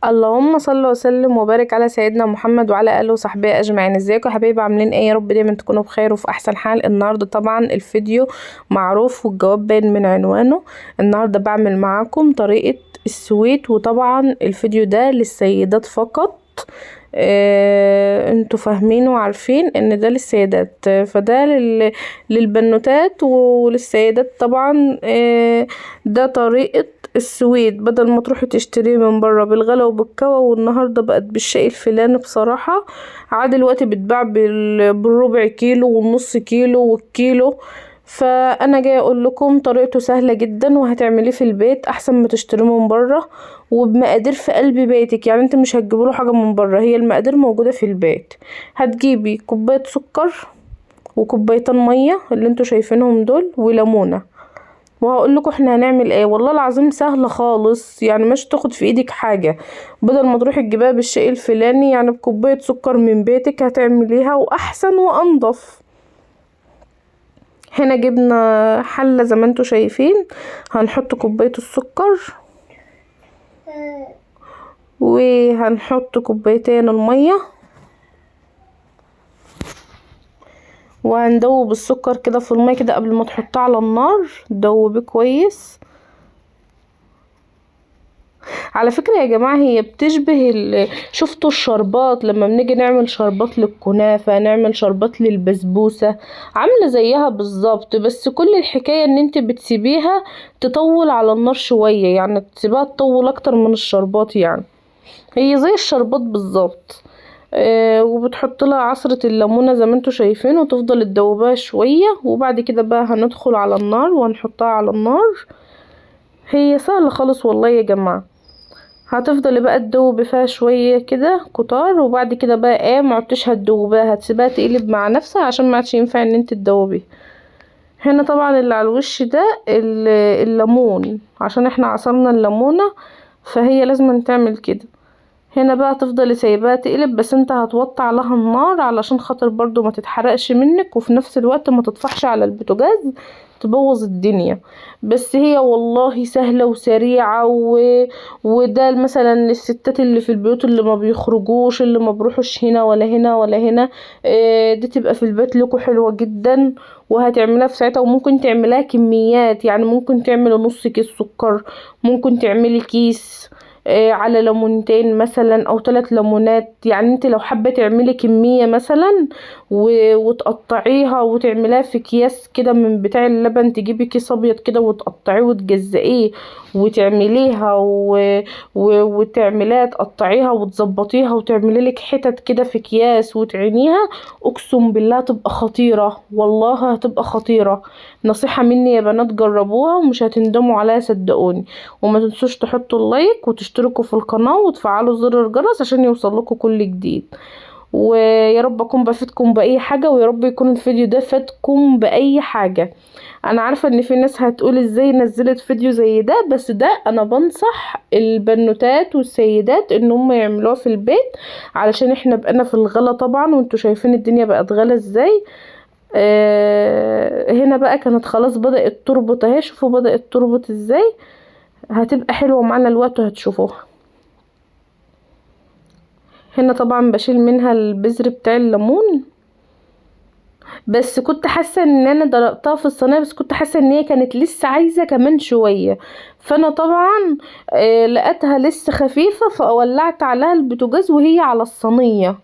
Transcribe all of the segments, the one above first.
اللهم صل وسلم وبارك على سيدنا محمد وعلى اله وصحبه اجمعين. ازيكم يا حبايبي، عاملين ايه؟ يا رب دايما تكونوا بخير وفي احسن حال. النهارده طبعا الفيديو معروف والجواب باين من عنوانه. النهارده بعمل معاكم طريقه السويت، وطبعا الفيديو ده للسيدات فقط. انتوا فاهمين وعارفين ان ده للسيدات، فده للبنوتات وللسيدات طبعا. ده طريقة السويت بدل ما تروحي تشتريه من بره بالغلا وبالكوا، والنهارده بقت بالشيء الفلاني بصراحة. عاد الوقت بتباع بالربع كيلو والنص كيلو والكيلو. فانا جاي اقول لكم طريقته سهله جدا وهتعمليه في البيت احسن ما تشتريه من بره، وبمقادير في قلب بيتك. يعني انت مش هتجيبوله حاجه من بره، هي المقادير موجوده في البيت. هتجيبي كوبايه سكر وكوبايتين ميه اللي انتوا شايفينهم دول وليمونه. وهقول لكم احنا هنعمل ايه. والله العظيم سهله خالص، يعني مش تاخد في ايدك حاجه. بدل ما تروحي تجيبها بالشيء الفلاني، يعني بكوبايه سكر من بيتك هتعمليها واحسن وانضف. هنا جبنا حلة زي ما انتوا شايفين، هنحط كوباية السكر وهنحط كوبايتين المية، وهندوب السكر كده في المية كده قبل ما تحطيه على النار. دوبيه كويس. على فكرة يا جماعة هي بتشبه شفتوا الشربات لما بنيجي نعمل شربات للكنافة، نعمل شربات للبسبوسة، عاملة زيها بالظبط. بس كل الحكاية ان انت بتسيبيها تطول على النار شوية، يعني تسيبها تطول اكتر من الشربات. يعني هي زي الشربات بالظبط. وبتحط لها عصرة الليمونة زي ما انتوا شايفين، وتفضل تدوبها شوية. وبعد كده بقى هندخل على النار وهنحطها على النار. هي سهلة خالص والله يا جماعة. هتفضلي بقى تدوبي فيها شويه كده كتار، وبعد كده بقى ايه معدتش هتدوبيها، هتسيبها تقلب مع نفسها عشان ما عادش ينفع ان انت تدوبي. هنا طبعا اللي على الوش ده الليمون، عشان احنا عصرنا الليمونه فهي لازم تعمل كده. هنا بقى تفضلي سايباها تقلب، بس انت هتوطي عليها النار علشان خاطر برضو ما تتحرقش منك، وفي نفس الوقت ما تطفحش على البوتاجاز تبوظ الدنيا. بس هي والله سهلة وسريعة وده مثلا للستات اللي في البيوت اللي ما بيخرجوش، اللي ما بروحوش هنا ولا هنا ولا هنا. دي تبقى في البيت لكم حلوة جدا، وهتعملها في ساعتها. وممكن تعملها كميات، يعني ممكن تعملي نص كيس سكر، ممكن تعملي كيس على ليمونتين مثلا او 3 ليمونات. يعني انت لو حابه تعملي كميه مثلا وتقطعيها وتعمليها في اكياس كده من بتاع اللبن، تجيبي كيس ابيض كده وتقطعيه وتجزئيه وتعمليها وتعمليها تقطعيها وتظبطيها وتعملي لك حتت كده في اكياس وتعينيها. اقسم بالله تبقى خطيره، والله هتبقى خطيره. نصيحه مني يا بنات، جربوها ومش هتندموا عليها صدقوني. وما تنسوش تحطوا اللايك وتشتركوا في القناة وتفعلوا زر الجرس عشان يوصلكوا كل جديد. ويا رب اكون بفيدكم باي حاجة، ويا رب يكون الفيديو ده فاتكم باي حاجة. انا عارفة ان في ناس هتقول ازاي نزلت فيديو زي ده، بس ده انا بنصح البنوتات والسيدات ان هم يعملوها في البيت، علشان احنا بقينا في الغلا طبعا، وانتوا شايفين الدنيا بقت غلا ازاي. هنا بقى كانت خلاص بدأت تربط اهي، شوفوا بدأت تربط ازاي. هتبقى حلوة معانا الوقت وهتشوفوها. هنا طبعا بشيل منها البذر بتاع الليمون، بس كنت حاسة ان انا ضربتها في الصينية، بس كنت حاسة ان هي كانت لسه عايزة كمان شوية. فانا طبعا لقيتها لسه خفيفة فولعت عليها البوتاجاز وهي على الصينية.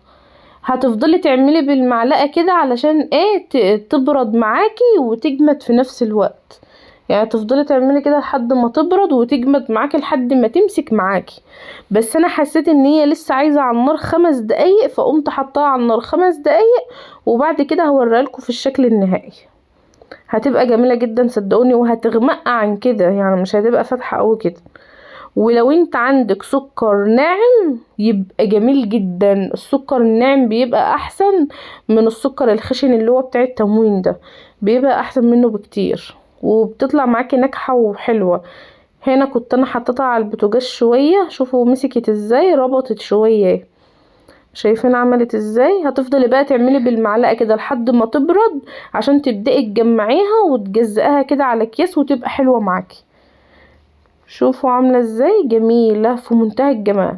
هتفضلي تعملي بالمعلقة كده علشان ايه تبرد معاكي وتجمد في نفس الوقت. يعني تفضلي تعملي كده لحد ما تبرد وتجمد معاكي لحد ما تمسك معاكي. بس انا حسيت ان هي لسه عايزة على النار 5 دقايق، فقمت حطاها على النار 5 دقايق. وبعد كده هوريها لكم في الشكل النهائي. هتبقى جميلة جدا صدقوني، وهتغمق عن كده، يعني مش هتبقى فاتحة قوي كده. ولو انت عندك سكر ناعم يبقى جميل جدا. السكر الناعم بيبقى احسن من السكر الخشن اللي هو بتاع التموين ده، بيبقى احسن منه بكتير وبتطلع معاكي ناجحة وحلوة. هنا كنت انا حطيتها على البوتاجاز شوية، شوفوا مسكت ازاي، ربطت شوية. شايفين عملت ازاي؟ هتفضلي بقى تعملي بالمعلقة كده لحد ما تبرد عشان تبدأي تجمعيها وتجزئها كده على اكياس وتبقى حلوة معاكي. شوفوا عاملة ازاي، جميلة في منتهى الجمال.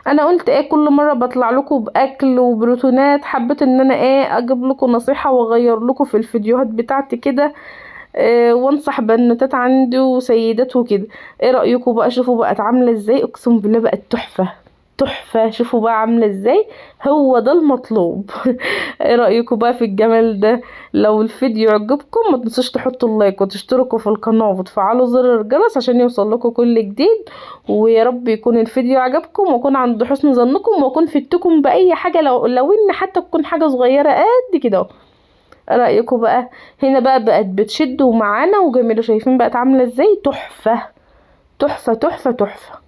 انا قلت ايه كل مره بطلع لكم باكل وبروتونات، حبيت ان انا ايه اجيب لكم نصيحه واغير لكم في الفيديوهات بتاعتي كده، وانصح بنوتات عندي وسيدات وكده. ايه رايكم بقى؟ شوفوا بقت عامله ازاي، اقسم بالله بقت تحفه تحفه. شوفوا بقى عامله ازاي، هو ده المطلوب. ايه رايكم بقى في الجمال ده؟ لو الفيديو عجبكم ما تنسوش تحطوا اللايك وتشتركوا في القناه وتفعلوا زر الجرس عشان يوصل لكم كل جديد. ويا رب يكون الفيديو عجبكم واكون عند حسن ظنكم واكون فدتكم باي حاجه، لو ان حتى تكون حاجه صغيره قد كده اهو. ايه رايكم بقى؟ هنا بقت بتشد ومعانا وجميله، شايفين بقت عامله ازاي؟ تحفه تحفه تحفه تحفه.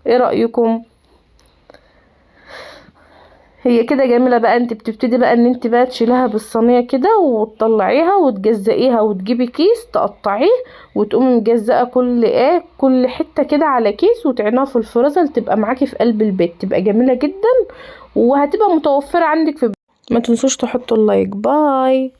ايه رايكم؟ هي كده جميله بقى. انت بتبتدي بقى ان انت بقى تشيلها بالصينيه كده وتطلعيها وتجزئيها وتجيبي كيس تقطعيه وتقومي مجزئه كل حته كده على كيس وتعينها في الفريزر، تبقى معاكي في قلب البيت، تبقى جميله جدا وهتبقى متوفره عندك في. ما تنسوش تحطوا اللايك. باي.